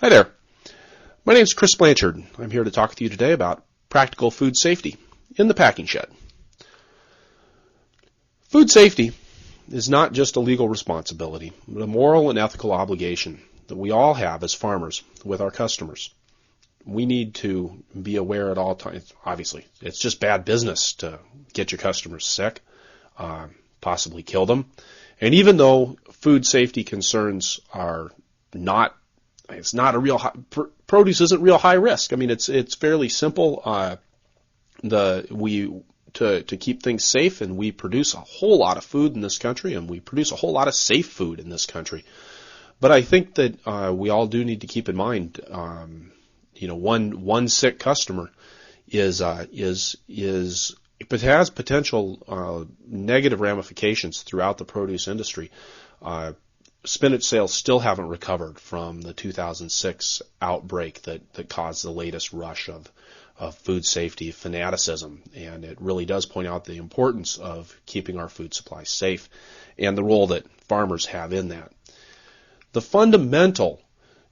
Hi there. My name is Chris Blanchard. I'm here to talk with you today about practical food safety in the packing shed. Food safety is not just a legal responsibility, but a moral and ethical obligation that we all have as farmers with our customers. We need to be aware at all times. Obviously, it's just bad business to get your customers sick, possibly kill them. And even though food safety concerns are it's not a real produce isn't real high risk. I mean, it's fairly simple. To keep things safe, and we produce a whole lot of food in this country, and we produce a whole lot of safe food in this country. But I think that we all do need to keep in mind, one sick customer has potential negative ramifications throughout the produce industry. Spinach sales still haven't recovered from the 2006 outbreak that caused the latest rush of food safety fanaticism, and it really does point out the importance of keeping our food supply safe and the role that farmers have in that. The fundamental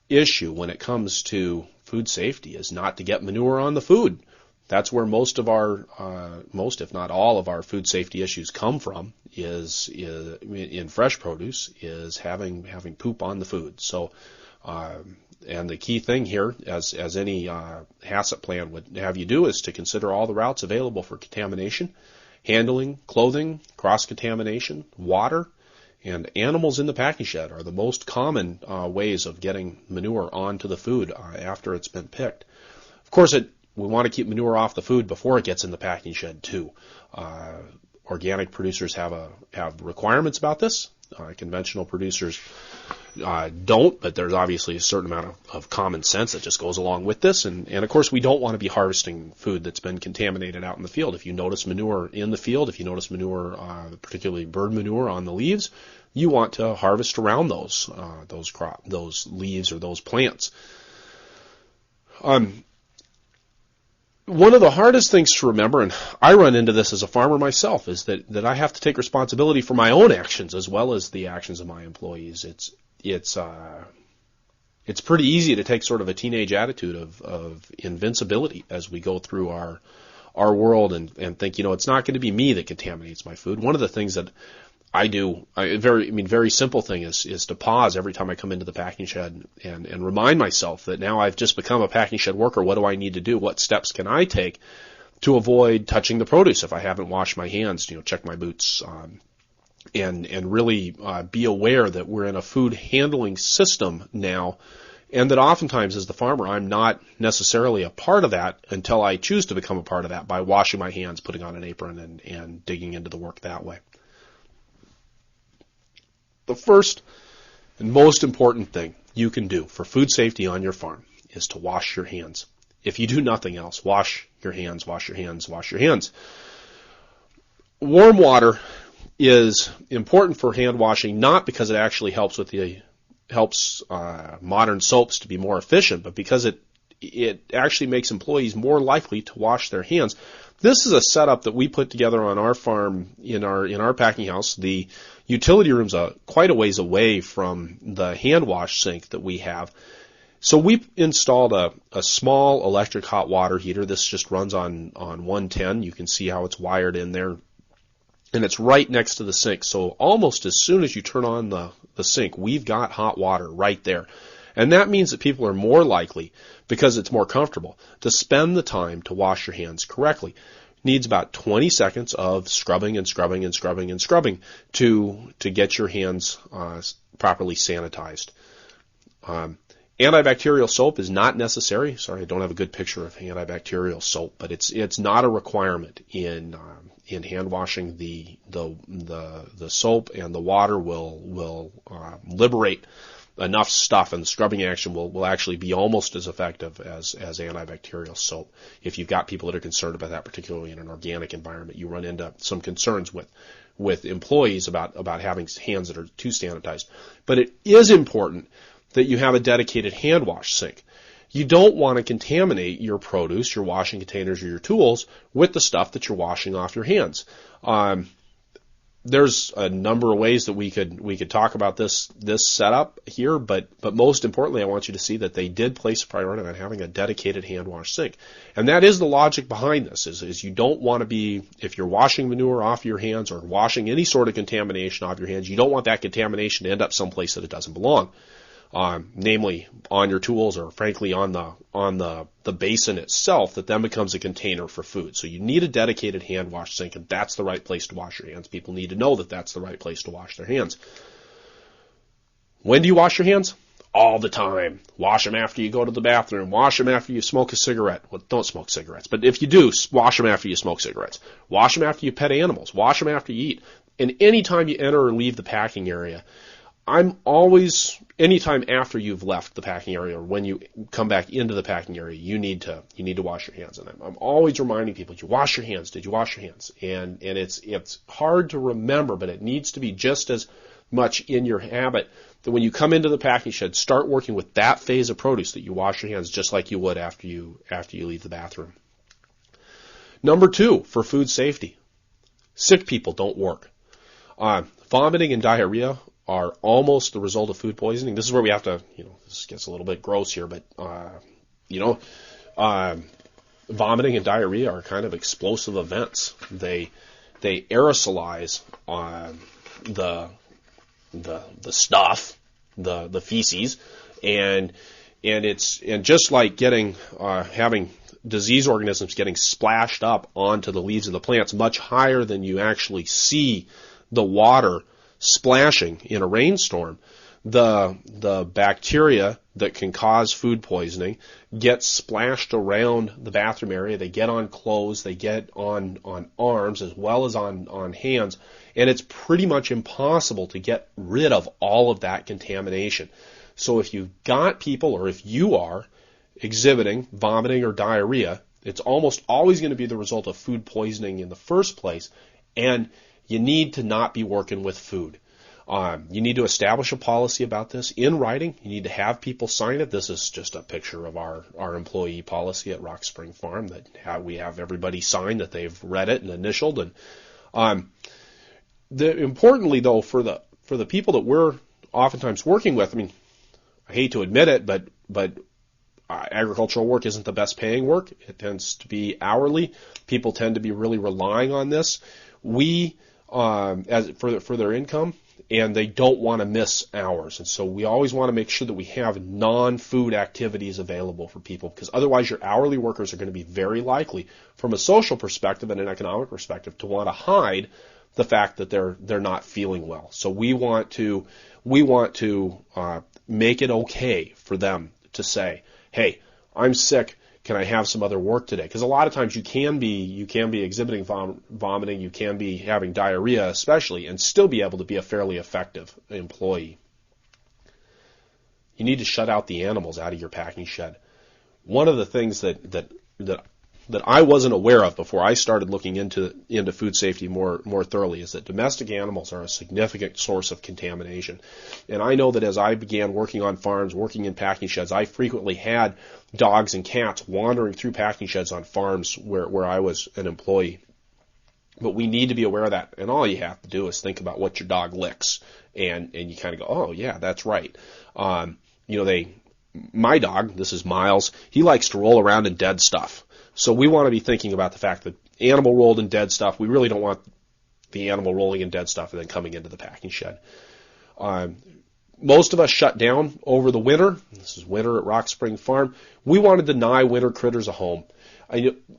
issue when it comes to food safety is not to get manure on the food. That's where most, if not all, of our food safety issues come from. Is in fresh produce is having poop on the food. So, and the key thing here, as any HACCP plan would have you do, is to consider all the routes available for contamination, handling, clothing, cross-contamination, water, and animals in the packing shed are the most common ways of getting manure onto the food after it's been picked. Of course, we want to keep manure off the food before it gets in the packing shed too. Organic producers have requirements about this. Conventional producers don't, but there's obviously a certain amount of common sense that just goes along with this. And of course, we don't want to be harvesting food that's been contaminated out in the field. If you notice manure in the field, if you notice manure, particularly bird manure on the leaves, you want to harvest around those leaves or those plants. One of the hardest things to remember, and I run into this as a farmer myself, is that I have to take responsibility for my own actions as well as the actions of my employees. It's pretty easy to take sort of a teenage attitude of invincibility as we go through our world and think, it's not going to be me that contaminates my food. One of the things that I do, very simple thing is to pause every time I come into the packing shed and remind myself that now I've just become a packing shed worker. What do I need to do? What steps can I take to avoid touching the produce if I haven't washed my hands? Check my boots, and really be aware that we're in a food handling system now, and that oftentimes as the farmer I'm not necessarily a part of that until I choose to become a part of that by washing my hands, putting on an apron, and digging into the work that way. The first and most important thing you can do for food safety on your farm is to wash your hands. If you do nothing else, wash your hands, wash your hands, wash your hands. Warm water is important for hand washing, not because it actually helps modern soaps to be more efficient, but because it actually makes employees more likely to wash their hands. This is a setup that we put together on our farm in our packing house. The utility room's quite a ways away from the hand wash sink that we have. So we installed a small electric hot water heater. This just runs on 110. You can see how it's wired in there. And it's right next to the sink. So almost as soon as you turn on the sink, we've got hot water right there. And that means that people are more likely, because it's more comfortable, to spend the time to wash your hands correctly. It needs about 20 seconds of scrubbing and scrubbing and scrubbing and scrubbing to get your hands properly sanitized. Antibacterial soap is not necessary. Sorry, I don't have a good picture of antibacterial soap, but it's not a requirement in hand washing. The soap and the water will liberate enough stuff, and the scrubbing action will actually be almost as effective as antibacterial soap. If you've got people that are concerned about that, particularly in an organic environment, you run into some concerns with employees about having hands that are too sanitized. But it is important that you have a dedicated hand wash sink. You don't want to contaminate your produce, your washing containers, or your tools with the stuff that you're washing off your hands. there's a number of ways that we could talk about this setup here, but most importantly, I want you to see that they did place a priority on having a dedicated hand wash sink, and that is the logic behind this. Is you don't want to be, if you're washing manure off your hands or washing any sort of contamination off your hands, you don't want that contamination to end up someplace that it doesn't belong. Namely on your tools or frankly on the basin itself, that then becomes a container for food. So you need a dedicated hand wash sink, and that's the right place to wash your hands. People need to know that that's the right place to wash their hands. When do you wash your hands? All the time. Wash them after you go to the bathroom. Wash them after you smoke a cigarette. Well, don't smoke cigarettes, but if you do, wash them after you smoke cigarettes. Wash them after you pet animals. Wash them after you eat. And anytime you enter or leave the packing area, anytime after you've left the packing area or when you come back into the packing area, you need to wash your hands. And I'm always reminding people, did you wash your hands? Did you wash your hands? And it's hard to remember, but it needs to be just as much in your habit that when you come into the packing shed, start working with that phase of produce, that you wash your hands just like you would after you leave the bathroom. Number 2, for food safety, sick people don't work. Vomiting and diarrhea are almost the result of food poisoning. This is where we have to, this gets a little bit gross here, but, vomiting and diarrhea are kind of explosive events. They aerosolize the stuff, the feces, and just like having disease organisms getting splashed up onto the leaves of the plants much higher than you actually see the water splashing in a rainstorm, the bacteria that can cause food poisoning get splashed around the bathroom area. They get on clothes, they get on arms as well as on hands, and it's pretty much impossible to get rid of all of that contamination. So if you've got people, or if you are exhibiting vomiting or diarrhea, it's almost always going to be the result of food poisoning in the first place, and you need to not be working with food. You need to establish a policy about this in writing. You need to have people sign it. This is just a picture of our employee policy at Rock Spring Farm that we have everybody sign that they've read it and initialed. And importantly, though, for the people that we're oftentimes working with, I hate to admit it, but agricultural work isn't the best paying work. It tends to be hourly. People tend to be really relying on this. For their income, and they don't want to miss hours. And so we always want to make sure that we have non-food activities available for people, because otherwise your hourly workers are going to be very likely, from a social perspective and an economic perspective, to want to hide the fact that they're not feeling well. So we want to make it okay for them to say, hey, I'm sick. Can I have some other work today? Because a lot of times you can be exhibiting vomiting, you can be having diarrhea especially, and still be able to be a fairly effective employee. You need to shut out the animals out of your packing shed. One of the things that I wasn't aware of before I started looking into food safety more thoroughly is that domestic animals are a significant source of contamination. And I know that as I began working on farms, working in packing sheds, I frequently had dogs and cats wandering through packing sheds on farms where I was an employee. But we need to be aware of that. And all you have to do is think about what your dog licks. And you kind of go, oh, yeah, that's right. My dog, this is Miles, he likes to roll around in dead stuff. So we want to be thinking about the fact that animal rolled in dead stuff, we really don't want the animal rolling in dead stuff and then coming into the packing shed. Most of us shut down over the winter. This is winter at Rock Spring Farm. We want to deny winter critters a home.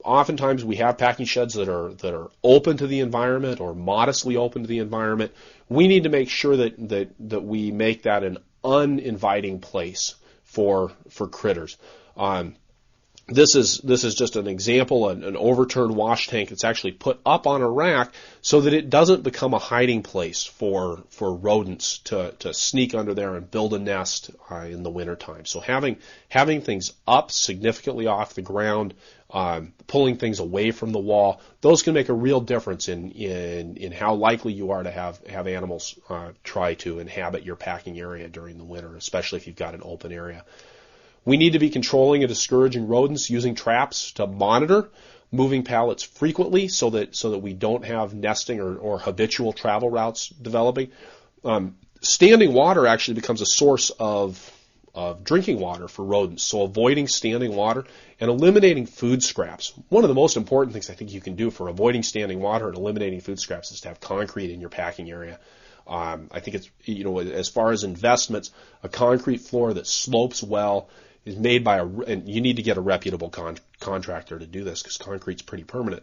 Oftentimes we have packing sheds that are open to the environment or modestly open to the environment. We need to make sure that we make that an uninviting place for critters. This is just an example, an overturned wash tank that's actually put up on a rack so that it doesn't become a hiding place for rodents to sneak under there and build a nest in the wintertime. So having things up significantly off the ground, pulling things away from the wall, those can make a real difference in how likely you are to have animals try to inhabit your packing area during the winter, especially if you've got an open area. We need to be controlling and discouraging rodents using traps to monitor moving pallets frequently so that we don't have nesting or habitual travel routes developing. Standing water actually becomes a source of drinking water for rodents. So avoiding standing water and eliminating food scraps. One of the most important things I think you can do for avoiding standing water and eliminating food scraps is to have concrete in your packing area. I think it's, as far as investments, a concrete floor that slopes well is made by and you need to get a reputable contractor to do this because concrete's pretty permanent.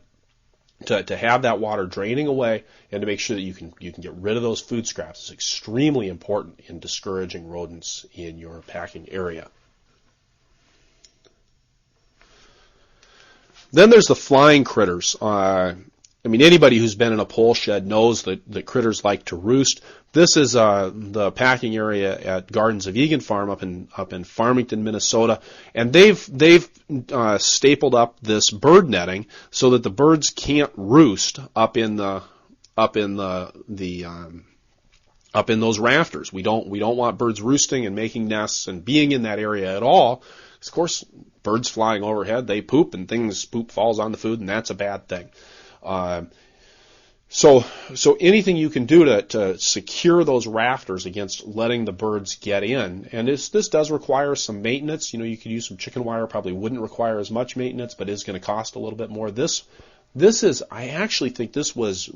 To have that water draining away and to make sure that you can get rid of those food scraps is extremely important in discouraging rodents in your packing area. Then there's the flying critters. Anybody who's been in a pole shed knows that critters like to roost. This is the packing area at Gardens of Egan Farm up in Farmington, Minnesota, and they've stapled up this bird netting so that the birds can't roost up in those rafters. We don't want birds roosting and making nests and being in that area at all. Of course, birds flying overhead, they poop and poop falls on the food, and that's a bad thing. So anything you can do to secure those rafters against letting the birds get in, and this does require some maintenance. You could use some chicken wire, probably wouldn't require as much maintenance, but is going to cost a little bit more. This is, I actually think this was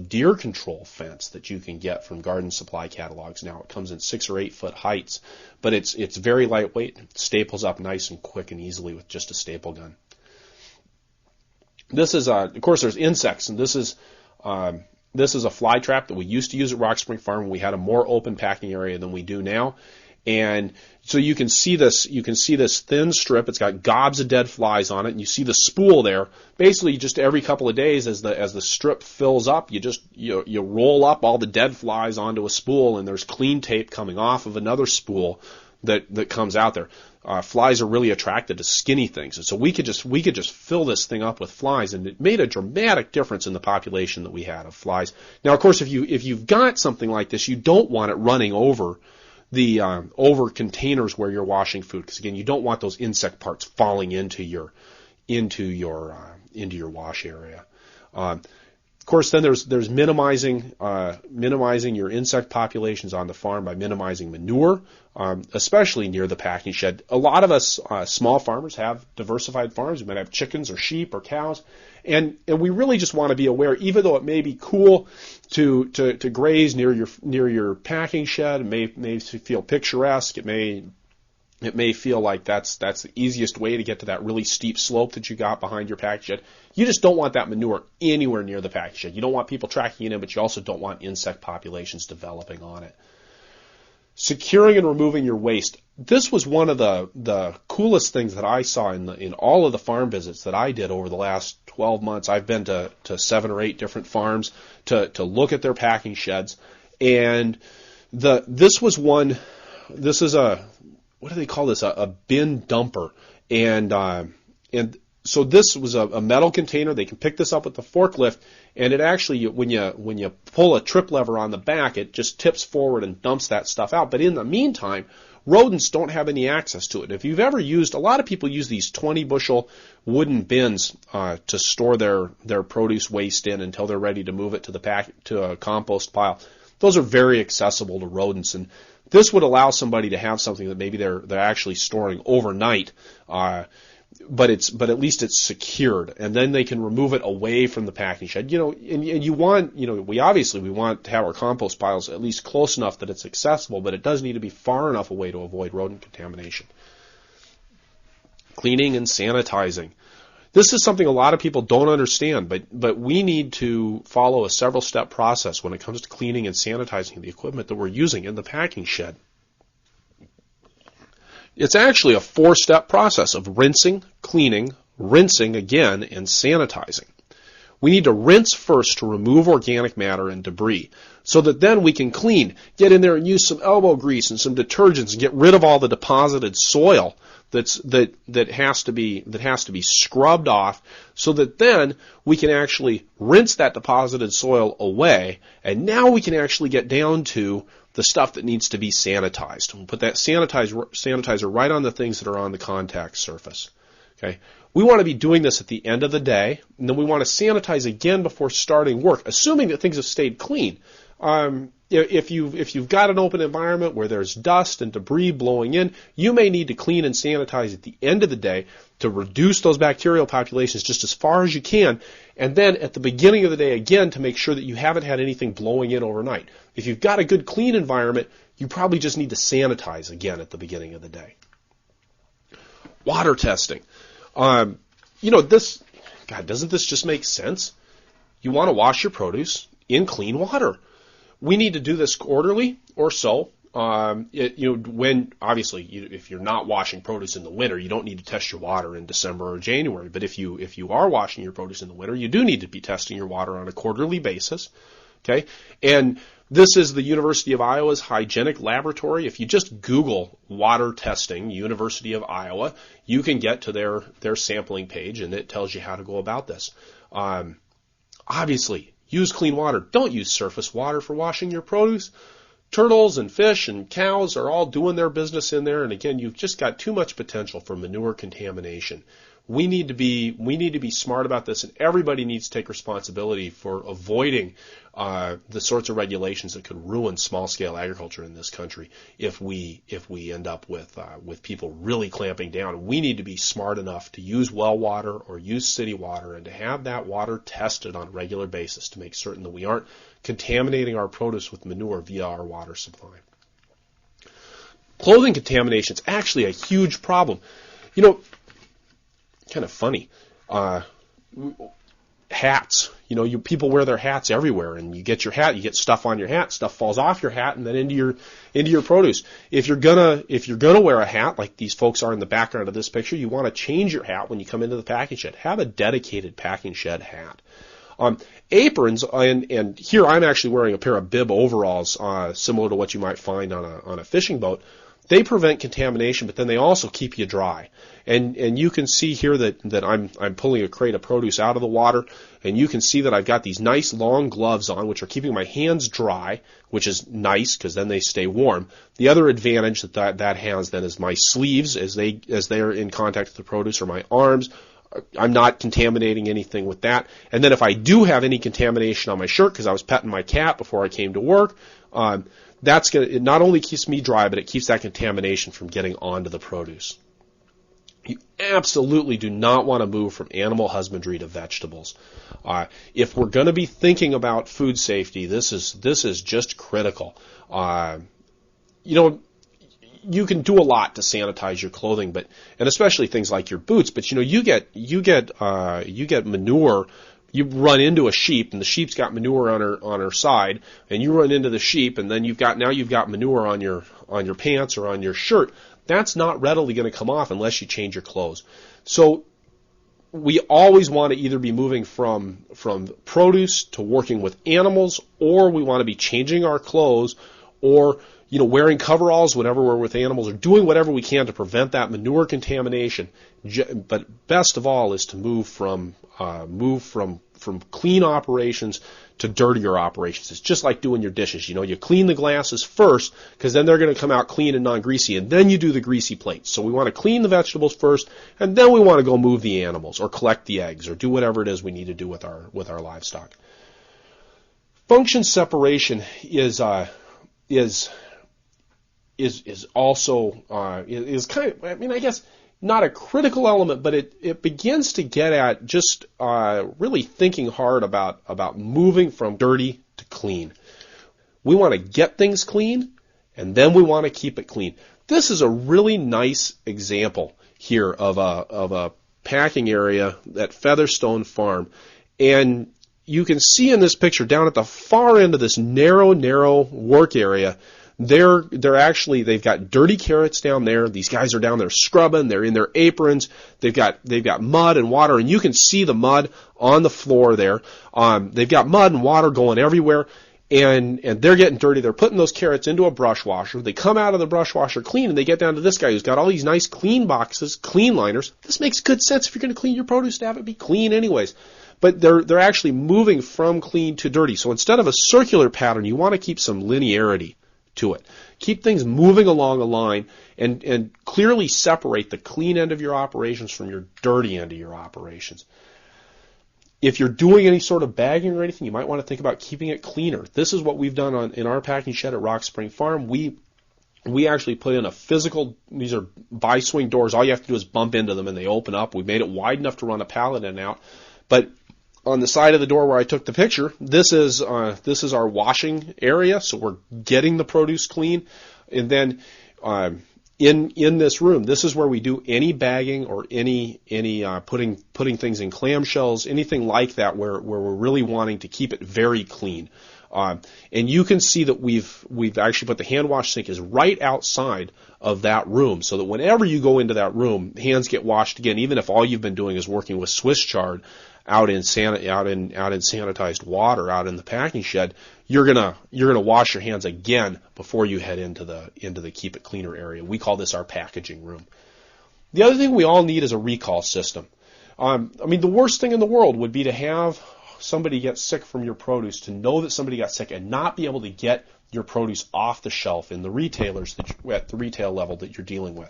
deer control fence that you can get from garden supply catalogs now. It comes in 6 or 8 foot heights, but it's very lightweight. It staples up nice and quick and easily with just a staple gun. This is, of course, there's insects, and this is a fly trap that we used to use at Rock Spring Farm. We had a more open packing area than we do now, and so you can see this thin strip. It's got gobs of dead flies on it, and you see the spool there. Basically, just every couple of days, as the strip fills up, you roll up all the dead flies onto a spool, and there's clean tape coming off of another spool that comes out there. Flies are really attracted to skinny things, and so we could just fill this thing up with flies, and it made a dramatic difference in the population that we had of flies. Now, of course, if you've got something like this, you don't want it running over over containers where you're washing food, because again, you don't want those insect parts falling into your wash area. Of course, then there's minimizing your insect populations on the farm by minimizing manure, especially near the packing shed. A lot of us small farmers have diversified farms. We might have chickens or sheep or cows, and we really just want to be aware, even though it may be cool to graze near your packing shed, it may feel picturesque. It may feel like that's the easiest way to get to that really steep slope that you got behind your packing shed. You just don't want that manure anywhere near the packing shed. You don't want people tracking it in, but you also don't want insect populations developing on it. Securing and removing your waste. This was one of the coolest things that I saw in all of the farm visits that I did over the last 12 months. I've been to 7 or 8 different farms to look at their packing sheds, and this was one. This is what do they call this? A bin dumper, and so this was a metal container. They can pick this up with the forklift, and it actually, when you pull a trip lever on the back, it just tips forward and dumps that stuff out. But in the meantime, rodents don't have any access to it. If you've ever used, a lot of people use these 20-bushel wooden bins to store their produce waste in until they're ready to move it to a compost pile. Those are very accessible to rodents, and this would allow somebody to have something that maybe they're actually storing overnight, but at least it's secured, and then they can remove it away from the packing shed. And you want, we want to have our compost piles at least close enough that it's accessible, but it does need to be far enough away to avoid rodent contamination. Cleaning and sanitizing. This is something a lot of people don't understand, but we need to follow a several-step process when it comes to cleaning and sanitizing the equipment that we're using in the packing shed. It's actually a 4-step process of rinsing, cleaning, rinsing again, and sanitizing. We need to rinse first to remove organic matter and debris, so that then we can clean, get in there and use some elbow grease and some detergents and get rid of all the deposited soil that has to be scrubbed off, so that then we can actually rinse that deposited soil away, and now we can actually get down to the stuff that needs to be sanitized. We'll put that sanitizer right on the things that are on the contact surface. Okay, we want to be doing this at the end of the day, and then we want to sanitize again before starting work, assuming that things have stayed clean. If you've got an open environment where there's dust and debris blowing in, you may need to clean and sanitize at the end of the day to reduce those bacterial populations just as far as you can, and then at the beginning of the day again to make sure that you haven't had anything blowing in overnight. If you've got a good clean environment, you probably just need to sanitize again at the beginning of the day. Water testing. Doesn't this just make sense? You want to wash your produce in clean water. We need to do this quarterly or so. If you're not washing produce in the winter, you don't need to test your water in December or January. But if you are washing your produce in the winter, you do need to be testing your water on a quarterly basis. Okay, and this is the University of Iowa's hygienic laboratory. If you just Google water testing, University of Iowa, you can get to their sampling page, and it tells you how to go about this. Obviously, use clean water. Don't use surface water for washing your produce. Turtles and fish and cows are all doing their business in there, and again, you've just got too much potential for manure contamination. We need to be smart about this, and everybody needs to take responsibility for avoiding the sorts of regulations that could ruin small-scale agriculture in this country. If we end up with people really clamping down, we need to be smart enough to use well water or use city water, and to have that water tested on a regular basis to make certain that we aren't contaminating our produce with manure via our water supply. Clothing contamination is actually a huge problem. Kind of funny. Hats. People wear their hats everywhere, and you get your hat, you get stuff on your hat, stuff falls off your hat and then into your produce. If you're gonna wear a hat like these folks are in the background of this picture, you want to change your hat when you come into the packing shed. Have a dedicated packing shed hat. Aprons, and here I'm actually wearing a pair of bib overalls, similar to what you might find on a fishing boat. They prevent contamination, but then they also keep you dry. And you can see here that I'm pulling a crate of produce out of the water, and you can see that I've got these nice long gloves on, which are keeping my hands dry, which is nice because then they stay warm. The other advantage that has then is my sleeves, as they are in contact with the produce, or my arms. I'm not contaminating anything with that. And then if I do have any contamination on my shirt because I was petting my cat before I came to work, it not only keeps me dry, but it keeps that contamination from getting onto the produce. You absolutely do not want to move from animal husbandry to vegetables. If we're going to be thinking about food safety, this is just critical. You can do a lot to sanitize your clothing, and especially things like your boots. But you get manure. You run into a sheep, and the sheep's got manure on her side, and you run into the sheep, and then you've got manure on your pants or on your shirt. That's not readily going to come off unless you change your clothes. So we always want to either be moving from produce to working with animals, or we want to be changing our clothes, or wearing coveralls whenever we're with animals, or doing whatever we can to prevent that manure contamination. But best of all is to move from clean operations to dirtier operations. It's just like doing your dishes. You clean the glasses first because then they're going to come out clean and non-greasy, and then you do the greasy plates. So we want to clean the vegetables first, and then we want to go move the animals or collect the eggs or do whatever it is we need to do with our livestock. Function separation is also kind of, I guess, not a critical element, but it begins to get at just really thinking hard about moving from dirty to clean. We want to get things clean, and then we want to keep it clean. This is a really nice example here of a packing area at Featherstone Farm, and you can see in this picture down at the far end of this narrow work area, they've got dirty carrots down there. These guys are down there scrubbing. They're in their aprons. They've got mud and water, and you can see the mud on the floor there. They've got mud and water going everywhere, and they're getting dirty. They're putting those carrots into a brush washer. They come out of the brush washer clean, and they get down to this guy who's got all these nice clean boxes, clean liners. This makes good sense if you're going to clean your produce to have it be clean anyways. But they're actually moving from clean to dirty. So instead of a circular pattern, you want to keep some linearity to it. Keep things moving along a line and clearly separate the clean end of your operations from your dirty end of your operations. If you're doing any sort of bagging or anything, you might want to think about keeping it cleaner. This is what we've done in our packing shed at Rock Spring Farm. We actually put in a physical, these are bi-swing doors. All you have to do is bump into them and they open up. We made it wide enough to run a pallet in and out. But on the side of the door where I took the picture, this is our washing area, so we're getting the produce clean. And then in this room, this is where we do any bagging or any putting things in clamshells, anything like that, where we're really wanting to keep it very clean. And you can see that we've actually put the hand wash sink is right outside of that room, so that whenever you go into that room, hands get washed again, even if all you've been doing is working with Swiss chard out in sanitized water out in the packing shed. You're gonna wash your hands again before you head into the keep it cleaner area. We call this our packaging room. The other thing we all need is a recall system. The worst thing in the world would be to have somebody get sick from your produce, to know that somebody got sick and not be able to get your produce off the shelf in the retailers at the retail level that you're dealing with.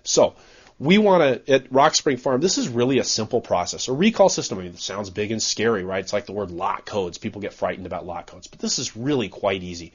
So we want to, at Rock Spring Farm, this is really a simple process. A recall system, it sounds big and scary, right? It's like the word lot codes. People get frightened about lot codes, but this is really quite easy.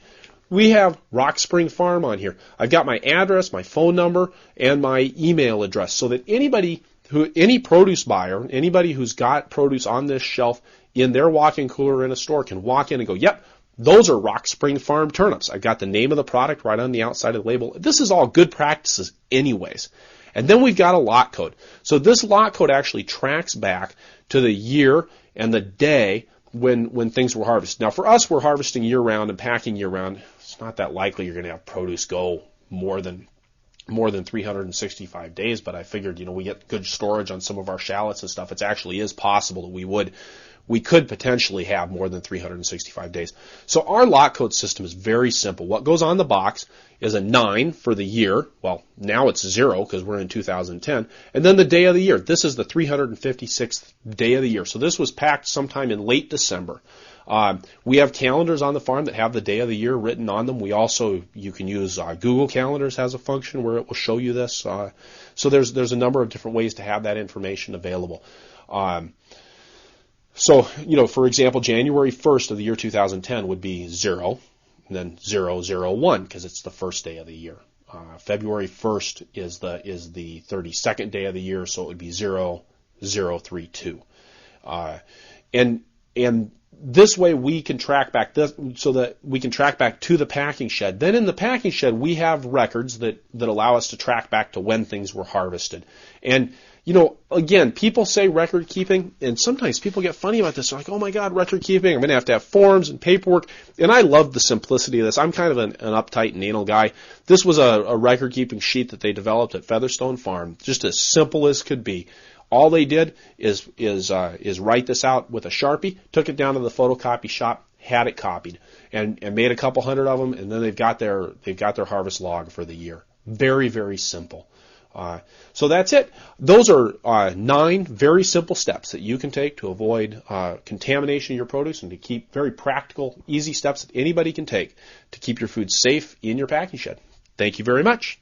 We have Rock Spring Farm on here. I've got my address, my phone number, and my email address, so that any produce buyer, anybody who's got produce on this shelf in their walk-in cooler in a store can walk in and go, yep, those are Rock Spring Farm turnips. I've got the name of the product right on the outside of the label. This is all good practices anyways. And then we've got a lot code. So this lot code actually tracks back to the year and the day when things were harvested. Now for us, we're harvesting year-round and packing year-round. It's not that likely you're going to have produce go more than 365 days, but I figured, we get good storage on some of our shallots and stuff. It actually is possible that we could potentially have more than 365 days. So our lot code system is very simple. What goes on the box is a 9 for the year. Well, now it's 0 because we're in 2010. And then the day of the year. This is the 356th day of the year. So this was packed sometime in late December. We have calendars on the farm that have the day of the year written on them. You can use Google Calendars has a function where it will show you this. So there's a number of different ways to have that information available. So, for example, January 1st of the year 2010 would be 0, and then 001 because it's the first day of the year. February 1st is the 32nd day of the year, so it would be 0032. And this way we can track back this, so that we can track back to the packing shed. Then in the packing shed we have records that allow us to track back to when things were harvested. And again, people say record keeping, and sometimes people get funny about this. They're like, oh my God, record keeping, I'm going to have forms and paperwork. And I love the simplicity of this. I'm kind of an uptight and anal guy. This was a record keeping sheet that they developed at Featherstone Farm, just as simple as could be. All they did is write this out with a Sharpie, took it down to the photocopy shop, had it copied, and made a couple hundred of them, and then they've got their harvest log for the year. Very, very simple. So that's it. Those are 9 very simple steps that you can take to avoid contamination of your produce, and to keep very practical, easy steps that anybody can take to keep your food safe in your packing shed. Thank you very much.